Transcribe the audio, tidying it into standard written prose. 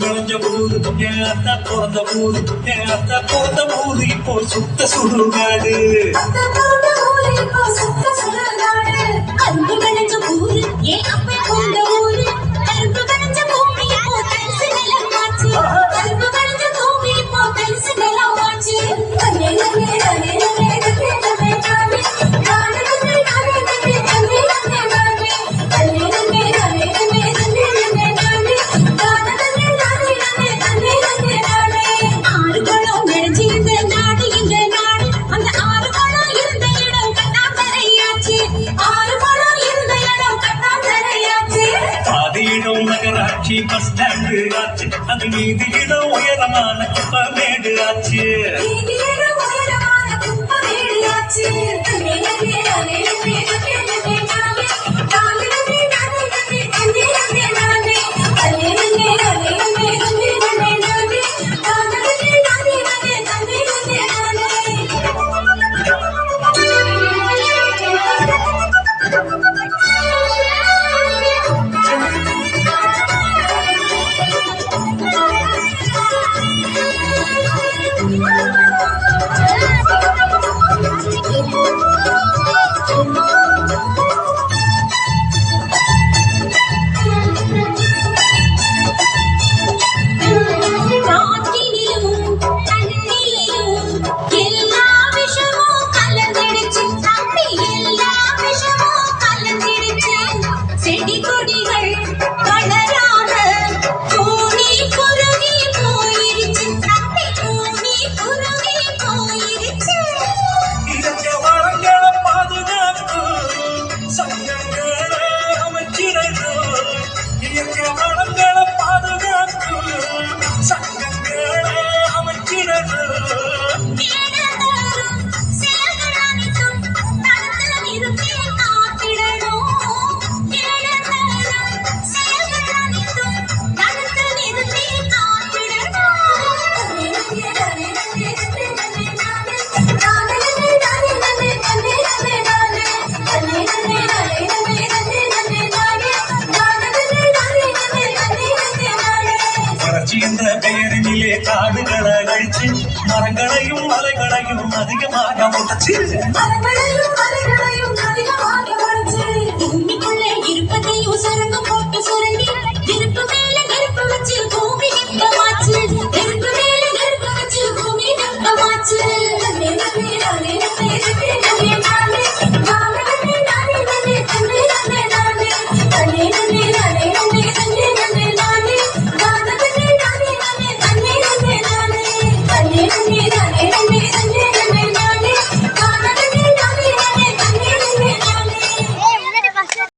வளைஞ்ச ஊரு என் அத்தா பிறந்த ஊரு என் அத்தா பிறந்த ஊரு இப்போ சுத்த சுடுகாடு அன்பு விளைஞ்ச ஊரு ஏன் அப்ப கொண்ட ஊரு அன்பு விளைஞ்ச பூமி இப்போ தரிசு நிலம் ஆச்சு அன்பு விளைஞ்ச பூமி இப்போ தரிசு நிலம் ஆச்சு நகராட்சி பஸ் ஸ்டாண்டு ஆச்சு அது நீதி இடம் உயரமான குப்பமேடு ஆச்சு என்ற பெயரினிலே காடுகளை அழிச்சு மரங்களையும் மலைகளையும் அதிகமாக முடச்சு பூமிக்குள்ளே இருப்பதையும் சரங்கம் போட்டு சுரண்டி நெருப்பு மேல நெருப்பு வச்சு